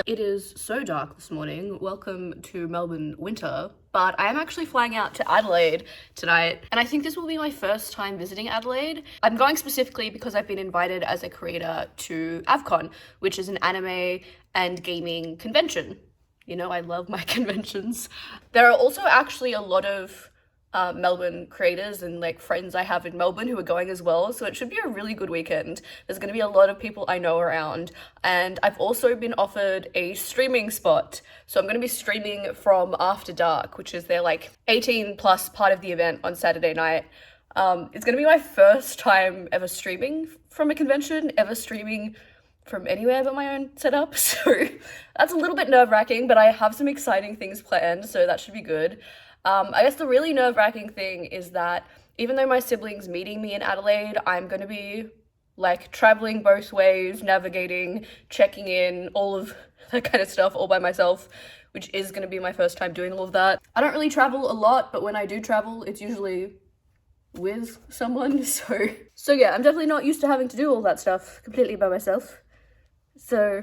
It is so dark this morning. Welcome to Melbourne winter, but I am actually flying out to Adelaide tonight, and I think this will be my first time visiting Adelaide. I'm going specifically because I've been invited as a creator to AVCon, which is an anime and gaming convention. You know, I love my conventions. There are also actually a lot of Melbourne creators and like friends I have in Melbourne who are going as well, so it should be a really good weekend. There's going to be a lot of people I know around, and I've also been offered a streaming spot, so I'm going to be streaming from After Dark, which is their like 18 plus part of the event on Saturday night. It's going to be my first time ever streaming from a convention, ever streaming from anywhere but my own setup, so that's a little bit nerve-wracking, but I have some exciting things planned, so that should be good. I guess the really nerve-wracking thing is that even though my siblings meeting me in Adelaide, I'm going to be like traveling both ways, navigating, checking in, all of that kind of stuff all by myself, which is going to be my first time doing all of that. I don't really travel a lot, but when I do travel, it's usually with someone. So yeah, I'm definitely not used to having to do all that stuff completely by myself. So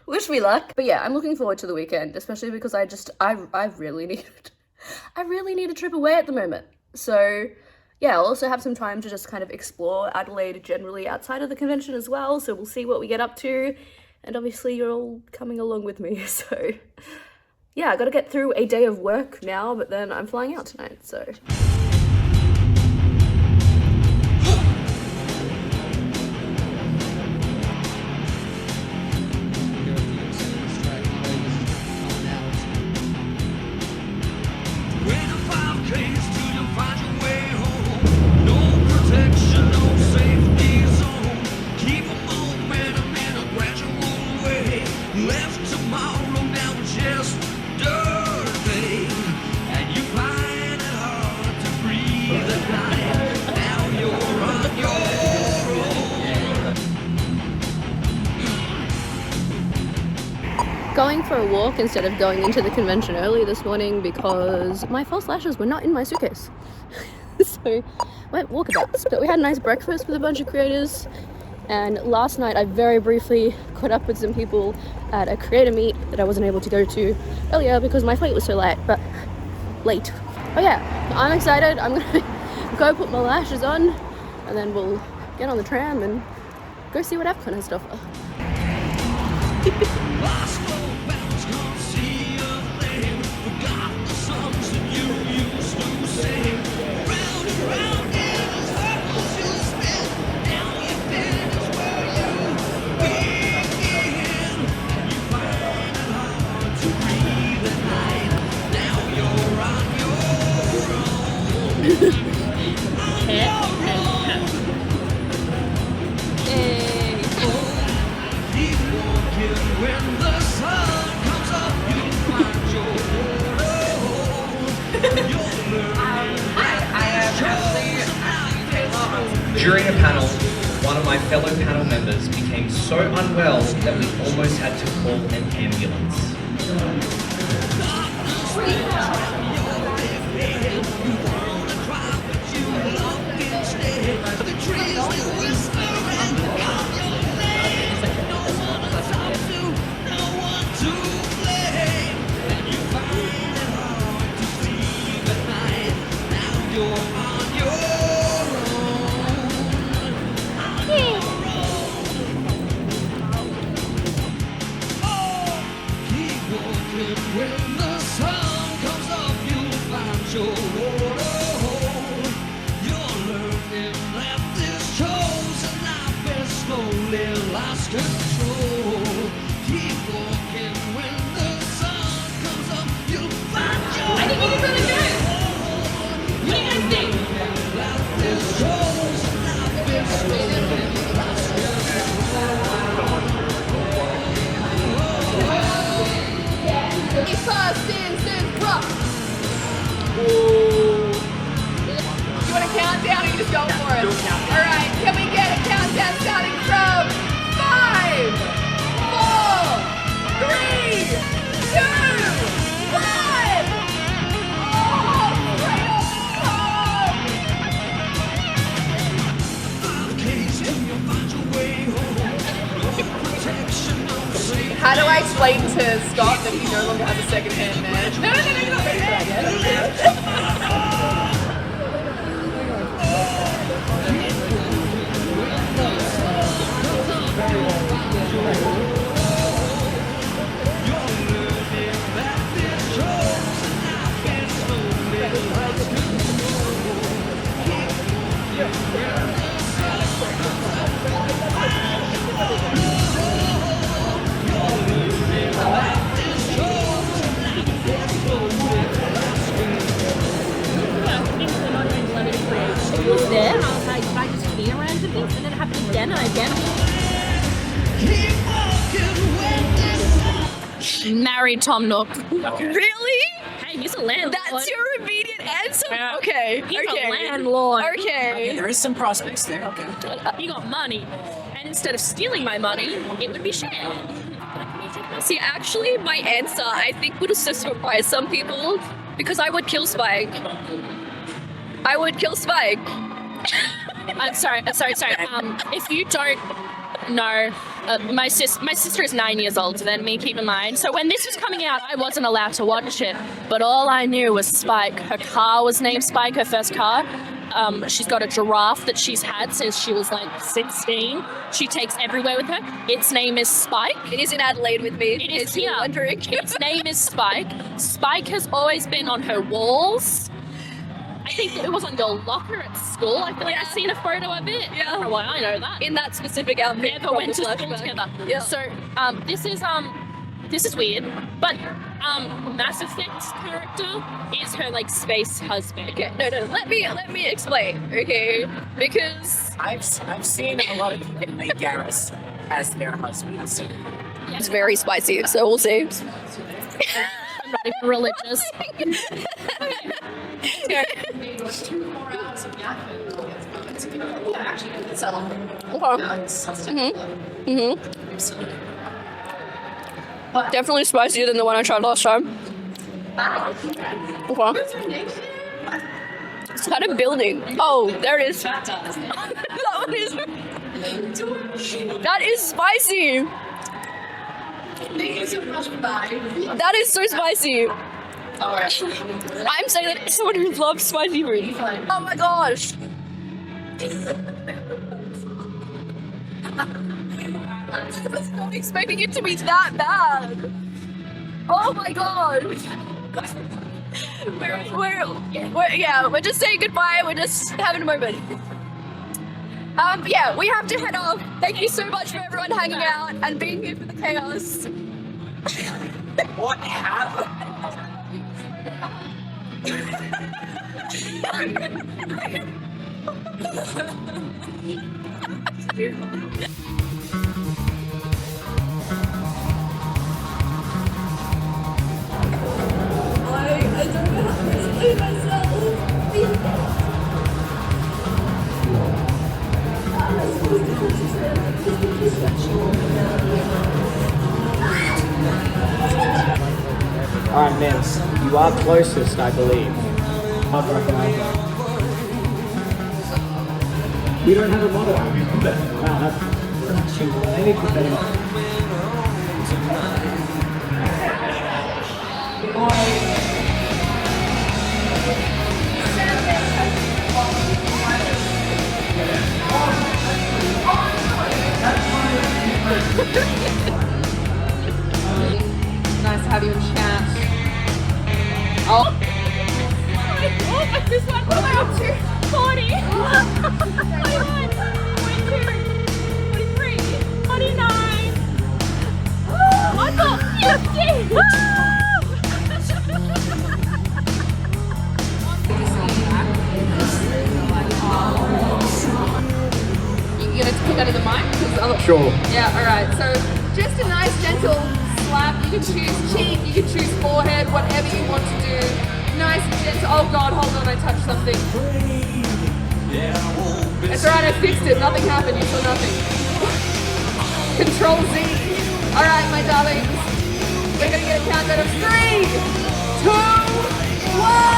wish me luck. But yeah, I'm looking forward to the weekend, especially because I really need a trip away at the moment. So yeah, I'll also have some time to just kind of explore Adelaide generally outside of the convention as well. So we'll see what we get up to. And obviously you're all coming along with me. So yeah, I got to get through a day of work now, but then I'm flying out tonight, so. Going for a walk instead of going into the convention early this morning because my false lashes were not in my suitcase. So went walkabouts, but we had a nice breakfast with a bunch of creators, and last night I very briefly caught up with some people at a creator meet that I wasn't able to go to earlier because my flight was so late. But yeah, I'm excited. I'm gonna go put my lashes on and then we'll get on the tram and go see what AVCon has to offer. During a panel, one of my fellow panel members became so unwell that we almost had to call an ambulance. When the sun comes up, you'll find your waterhole. You're learning that this chosen life is slowly lost control. Keep walking when the sun comes up, you'll find your I think you did really good. What do you guys think? This chosen life is slowly lost control. You want a countdown or you just go for it? Alright, can we get a countdown starting from 5, I explain to Scott that he no longer has a second hand man? No, you're not ready for that yet. It was there, and I was like, should I just be around for this? And then it happened again and again. Married Tom Nook. Really? Hey, he's a landlord. That's your immediate answer? Yeah. Okay. He's okay. a landlord. Okay. There is some prospects there. Okay. He got money, and instead of stealing my money, it would be shared. See, actually, my answer, I think, would also surprise some people because I would kill Spike. I would kill Spike. I'm sorry. If you don't know, my sister is 9 years older than me, keep in mind. So when this was coming out, I wasn't allowed to watch it. But all I knew was Spike. Her car was named Spike, her first car. She's got a giraffe that she's had since she was like 16. She takes everywhere with her. Its name is Spike. It is in Adelaide with me. It is here. Wondering. Its name is Spike. Spike has always been on her walls. I think it was on your locker at school. I feel like I've seen a photo of it. Yeah. I don't know why I know that. In that specific outfit. Never went to from the school flashback. together. Yeah. So this is weird, but Mass Effect's character is her like space husband. Okay, no, let me explain, okay? Because I've seen a lot of people play Garrus as their husbands. it's very spicy, so we'll see. I'm not even religious. Definitely spicier than the one I tried last time. Okay. It's kind of building. Oh, there it is. That is spicy. That is so spicy. I'm saying that as someone who loves spicy food. Oh my gosh. I was not expecting it to be that bad. Oh my god. We're just saying goodbye. We're just having a moment. Yeah, we have to head off. Thank you so much for everyone hanging out and being here for the chaos. What happened? I don't know how to explain myself. Alright, Mims, you are closest, I believe. You don't have a model. Wow, that's maybe better. Nice to have you in chat. Oh! This one, what am I up to? 40, 41, 42, 43, 49. I got 50. You gonna pick out of the mic? Sure. Yeah, alright. So just a nice gentle slap. You can choose cheek, you can choose forehead, whatever you want to do. Nice and gentle. Oh god, hold on, I touched something. It's alright, I fixed it. Nothing happened, you saw nothing. Control Z. Alright, my darlings. We're gonna get a countdown of 3, 2, 1.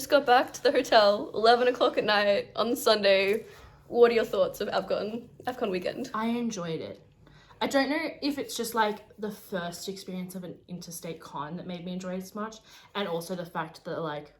just got back to the hotel, 11 o'clock at night on Sunday. What are your thoughts of AVCon weekend? I enjoyed it. I don't know if it's just like the first experience of an interstate con that made me enjoy it as much, and also the fact that like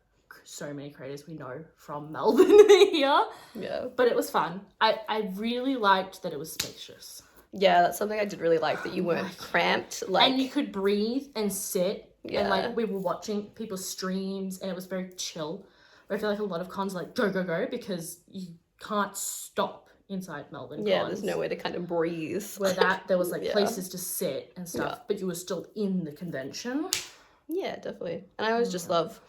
so many creators we know from Melbourne here. Yeah. But it was fun. I really liked that it was spacious. Yeah, that's something I did really like, that you weren't cramped. Like, And you could breathe and sit. Yeah. And like we were watching people's streams and it was very chill. Where I feel like a lot of cons are like go, go, go because you can't stop inside Melbourne yeah, cons. there's nowhere to kind of breathe. Where there was like Yeah. places to sit and stuff, but you were still in the convention. Yeah, definitely. And I always just love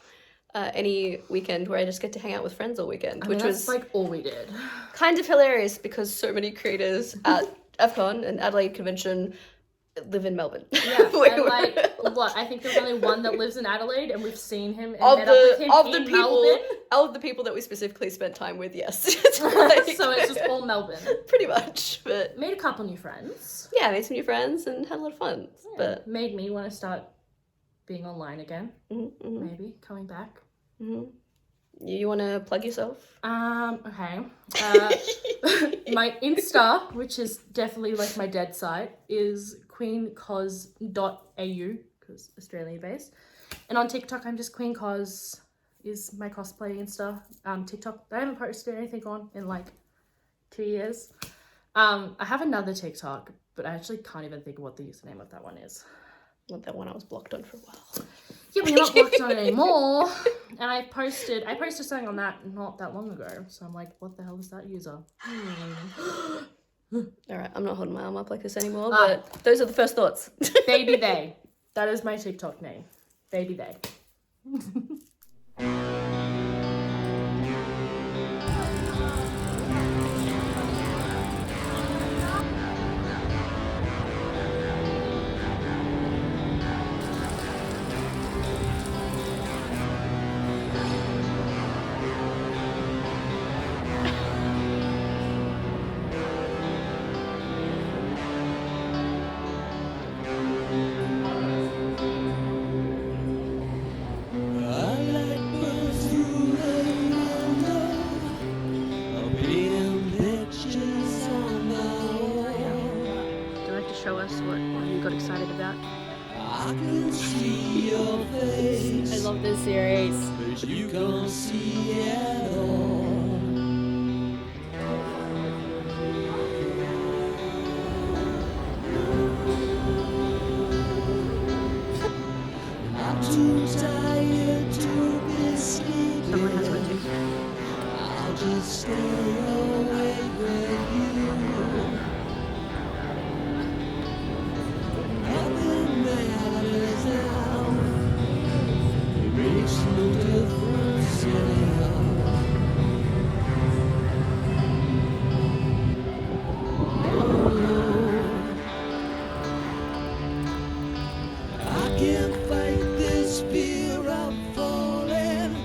any weekend where I just get to hang out with friends all weekend, I mean, which that's was like all we did. kind of hilarious because so many creators at AVCon and Adelaide Convention live in Melbourne. Yeah, and like what? I think there's only one that lives in Adelaide, and we've seen him and of met up with him in Melbourne. the people that we specifically spent time with, yes. So it's just all Melbourne. pretty much. But Made a couple new friends. yeah, made some new friends and had a lot of fun. But Made me want to start being online again. mhm. Maybe coming back. You want to plug yourself? Okay. My Insta, which is definitely like my dead site, is queencos.au because Australia based. And on TikTok, I'm just queencos is my cosplay Insta. TikTok, I haven't posted anything on in like 2 years. I have another TikTok, but I actually can't even think of what the username of that one is. Not that one I was blocked on for a while. Yeah, but you're not blocked on it anymore. And I posted something on that not that long ago. So I'm like, what the hell is that user? All right, I'm not holding my arm up like this anymore, but those are the first thoughts. Baby They. That is my TikTok name. Baby They. Would you like to show us what you got excited about? I can see your face, I love this series. but you can't see it at all. I'm too tired to be sleeping. Someone has one too. I'll just stay awake with you. Nothing matters now. It makes no difference anyhow. I can't fight this fear of falling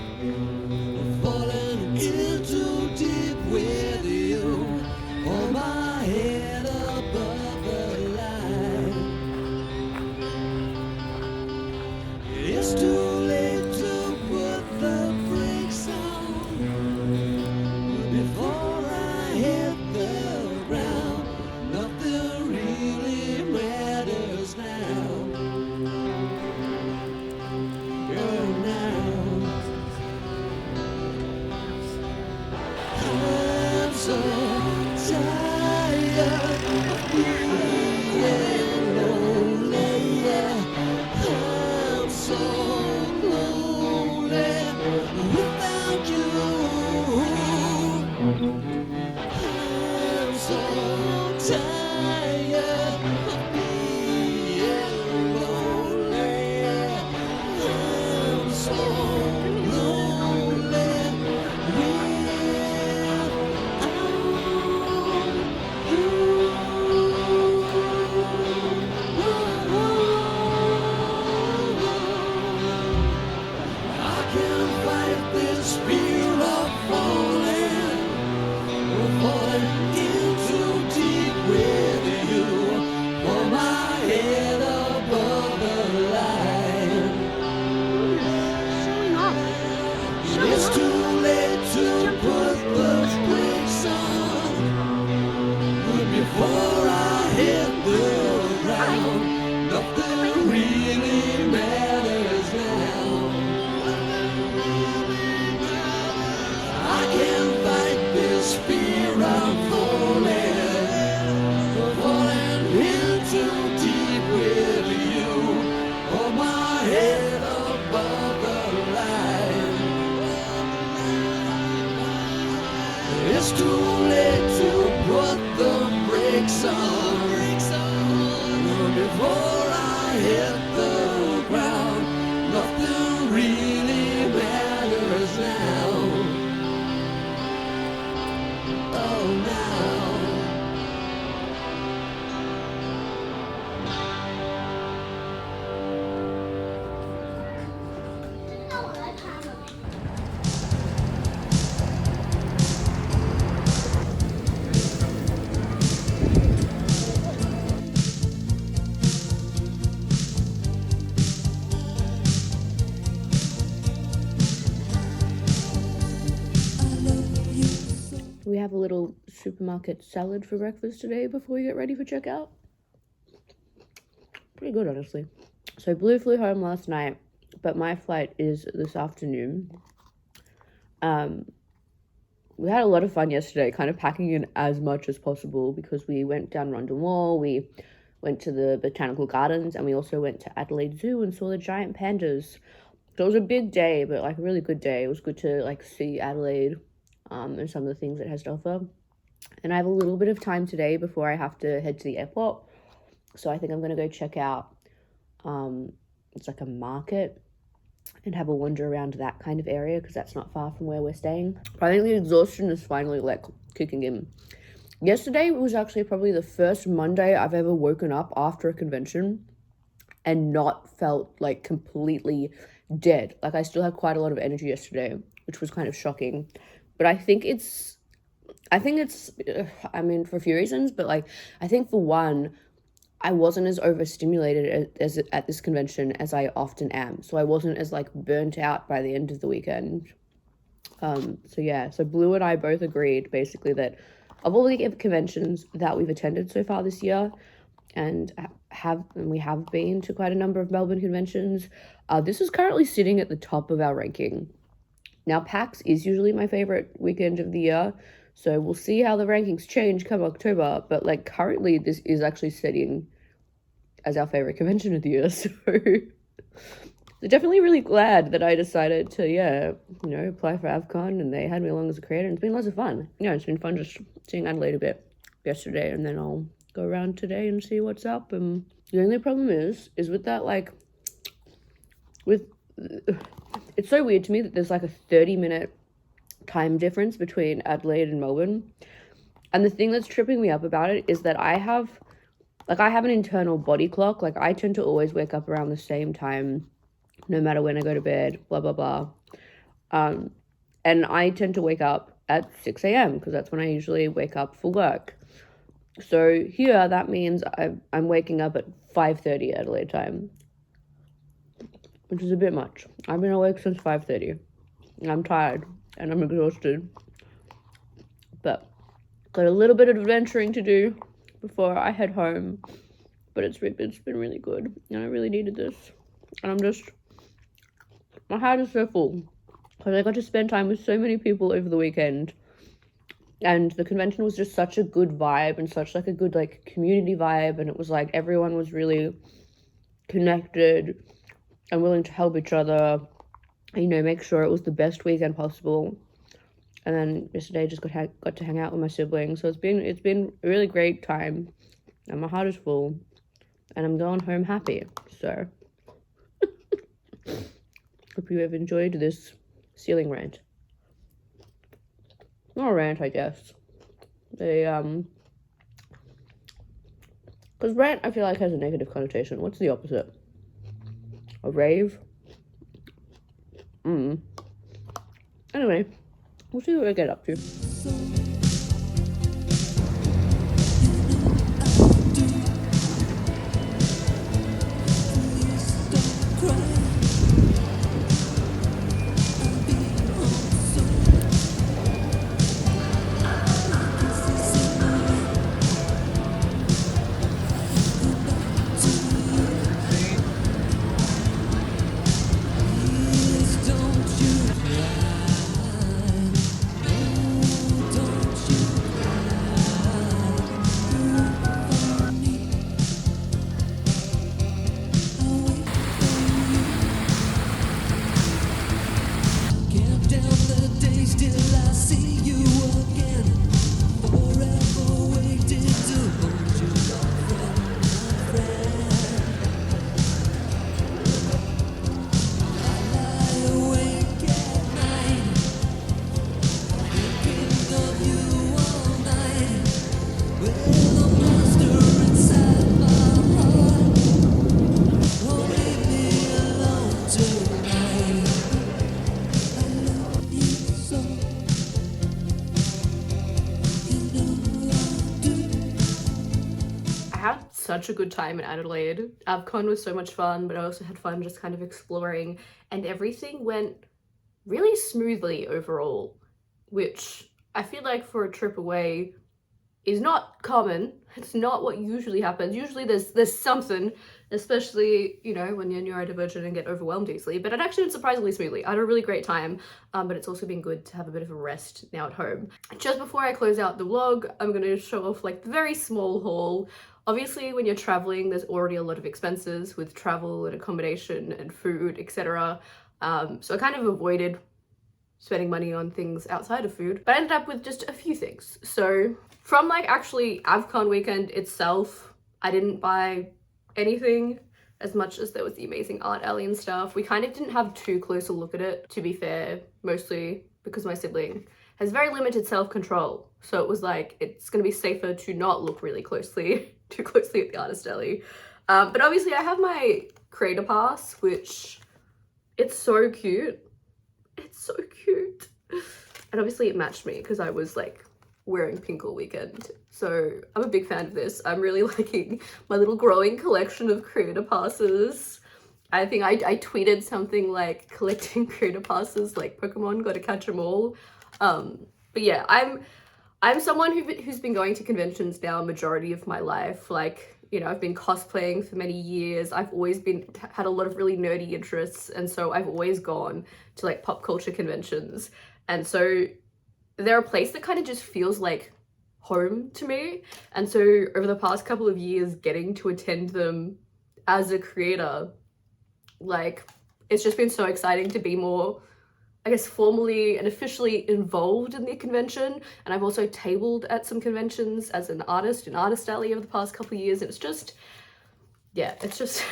in too deep with you. Hold my head above the line. It's too late to put the brakes on before I hit the ground. Nothing really matters now. Girl, now I'm so tired of being lonely. I'm so lonely without you. I'm so tired of being lonely. I'm so lonely without you. it's too late to put the brakes on. Before I hit the ground, nothing really matters now. Oh, now. We have a little supermarket salad for breakfast today before we get ready for checkout. Pretty good, honestly. So Blue flew home last night, but my flight is this afternoon. We had a lot of fun yesterday, kind of packing in as much as possible because we went down Rondon Wall, we went to the botanical gardens, and we also went to Adelaide Zoo and saw the giant pandas. So it was a big day, but like a really good day. It was good to like see Adelaide and some of the things it has to offer. And I have a little bit of time today before I have to head to the airport. So I think I'm going to go check out, it's like a market, and have a wander around that kind of area because that's not far from where we're staying. I think the exhaustion is finally like kicking in. Yesterday was actually probably the first Monday I've ever woken up after a convention and not felt like completely dead. Like I still had quite a lot of energy yesterday, which was kind of shocking. But I think it's, I mean, for a few reasons, but like, I think for one, I wasn't as overstimulated as at this convention as I often am. So I wasn't as like burnt out by the end of the weekend. So Blue and I both agreed basically that of all the conventions that we've attended so far this year, and we have been to quite a number of Melbourne conventions, this is currently sitting at the top of our ranking. Now, PAX is usually my favorite weekend of the year, so we'll see how the rankings change come October, but like currently this is actually sitting as our favorite convention of the year, so I'm definitely really glad that I decided to, apply for AVCon, and they had me along as a creator, and it's been lots of fun. Yeah, it's been fun just seeing Adelaide a bit yesterday, and then I'll go around today and see what's up. And the only problem is with that, like, it's so weird to me that there's like a 30-minute time difference between Adelaide and Melbourne. And the thing that's tripping me up about it is that I have an internal body clock. Like I tend to always wake up around the same time, no matter when I go to bed, blah, blah, blah. And I tend to wake up at 6 a.m. because that's when I usually wake up for work. So here, that means I'm waking up at 5:30 Adelaide time, which is a bit much. I've been awake since 5:30. I'm tired and I'm exhausted. But got a little bit of adventuring to do before I head home. But it's been really good, and I really needed this. And my heart is so full because I got to spend time with so many people over the weekend. And the convention was just such a good vibe and such like a good like community vibe. And it was like everyone was really connected and willing to help each other, make sure it was the best weekend possible. And then yesterday I just got to hang out with my siblings. So it's been a really great time, and my heart is full, and I'm going home happy. So hope you have enjoyed this ceiling rant. Not a rant, I guess. Because rant I feel like has a negative connotation. What's the opposite? A rave? Anyway, we'll see what I get up to. such a good time in Adelaide. AVCon was so much fun, but I also had fun just kind of exploring, and everything went really smoothly overall, which I feel like for a trip away is not common. It's not what usually happens. Usually there's something, especially, you know, when you're neurodivergent and get overwhelmed easily. But it actually went surprisingly smoothly. I had a really great time, but it's also been good to have a bit of a rest now at home. Just before I close out the vlog, I'm going to show off like the very small haul. Obviously, when you're traveling, there's already a lot of expenses with travel and accommodation and food, etc. So I kind of avoided spending money on things outside of food, but I ended up with just a few things. So from like actually AVCon weekend itself, I didn't buy anything as much as there was the amazing art alley and stuff. We kind of didn't have too close a look at it, to be fair, mostly because my sibling has very limited self-control. So it was like, it's gonna be safer to not look really closely, too closely at the artist alley. But obviously I have my creator pass, which it's so cute. It's so cute. And obviously it matched me because I was like wearing pink all weekend. So I'm a big fan of this. I'm really liking my little growing collection of creator passes. I think I tweeted something like collecting creator passes like Pokemon, gotta catch them all. But yeah, I'm someone who's been going to conventions now a majority of my life. Like, you know, I've been cosplaying for many years. I've always had a lot of really nerdy interests, and so I've always gone to like pop culture conventions. And so they're a place that kind of just feels like home to me. And so over the past couple of years, getting to attend them as a creator, like, it's just been so exciting to be more, I guess, formally and officially involved in the convention. And I've also tabled at some conventions as an artist in Artist Alley over the past couple of years. And it's just, yeah, it's just,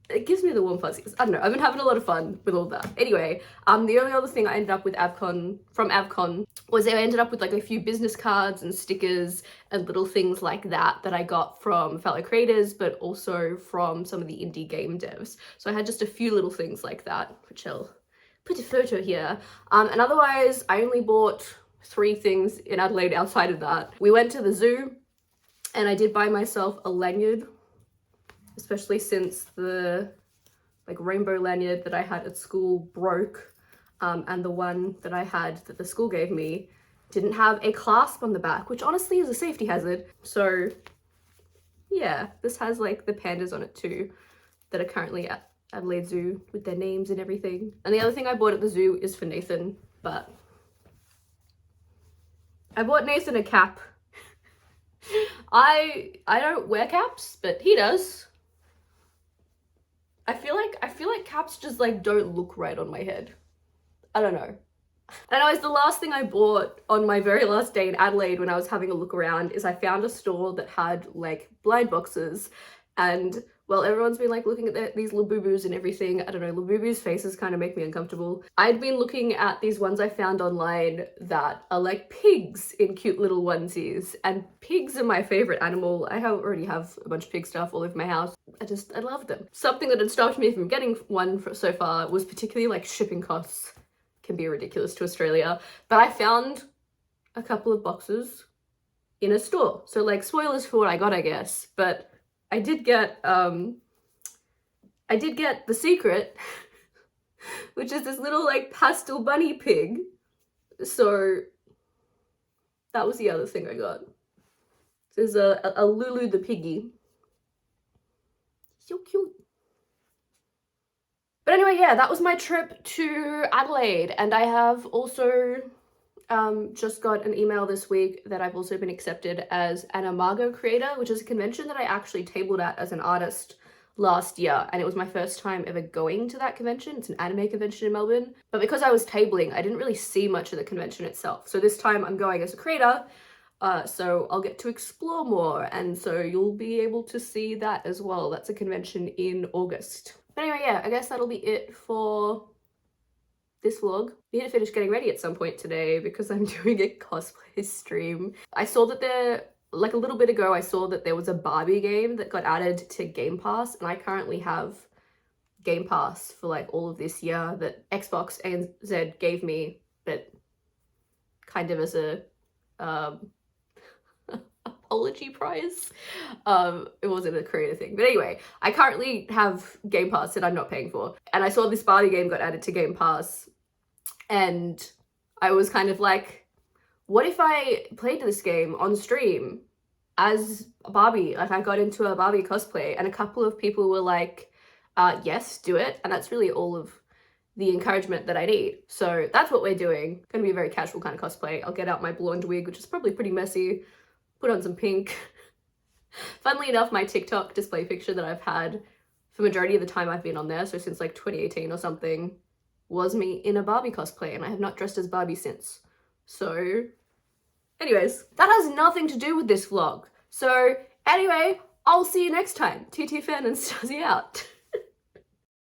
it gives me the warm fuzzies. I don't know, I've been having a lot of fun with all that. Anyway, the only other thing I ended up with from AVCon was I ended up with like a few business cards and stickers and little things like that I got from fellow creators, but also from some of the indie game devs. So I had just a few little things like that, which I'll put a photo here. And otherwise, I only bought 3 things in Adelaide outside of that. We went to the zoo and I did buy myself a lanyard, especially since the like rainbow lanyard that I had at school broke, and the one that I had that the school gave me didn't have a clasp on the back, which honestly is a safety hazard. So yeah, this has like the pandas on it too that are currently at Adelaide Zoo with their names and everything. And the other thing I bought at the zoo is for Nathan, but I bought Nathan a cap. I don't wear caps, but he does. I feel like caps just like don't look right on my head. I don't know. And anyways, the last thing I bought on my very last day in Adelaide when I was having a look around is I found a store that had like blind boxes. And well, everyone's been like looking at these Labubus and everything. I don't know, Labubu's faces kind of make me uncomfortable. I'd been looking at these ones I found online that are like pigs in cute little onesies, and pigs are my favorite animal. I already have a bunch of pig stuff all over my house. I love them. Something that had stopped me from getting one so far was particularly like shipping costs can be ridiculous to Australia, but I found a couple of boxes in a store. So like spoilers for what I got, I guess, but I did get the secret, which is this little like pastel bunny pig. So that was the other thing I got. There's a Lulu the piggy. So cute. But anyway, yeah, that was my trip to Adelaide, and I have also just got an email this week that I've also been accepted as an Imago creator, which is a convention that I actually tabled at as an artist last year, and it was my first time ever going to that convention. It's an anime convention in Melbourne, but because I was tabling, I didn't really see much of the convention itself. So this time I'm going as a creator, so I'll get to explore more, and so you'll be able to see that as well. That's a convention in August. But anyway, yeah, I guess that'll be it for this vlog. I need to finish getting ready at some point today because I'm doing a cosplay stream. I saw that like a little bit ago, I saw that there was a Barbie game that got added to Game Pass, and I currently have Game Pass for like all of this year that Xbox ANZ gave me, but kind of as a apology prize. It wasn't a creator thing. But anyway, I currently have Game Pass that I'm not paying for. And I saw this Barbie game got added to Game Pass. And I was kind of like, what if I played this game on stream as a Barbie? Like I got into a Barbie cosplay and a couple of people were like, yes, do it. And that's really all of the encouragement that I need. So that's what we're doing. Gonna be a very casual kind of cosplay. I'll get out my blonde wig, which is probably pretty messy, put on some pink. Funnily enough, my TikTok display picture that I've had for majority of the time I've been on there, so since like 2018 or something, was me in a Barbie cosplay, and I have not dressed as Barbie since. So anyways, that has nothing to do with this vlog. So anyway, I'll see you next time. TT Fan and Stasi out.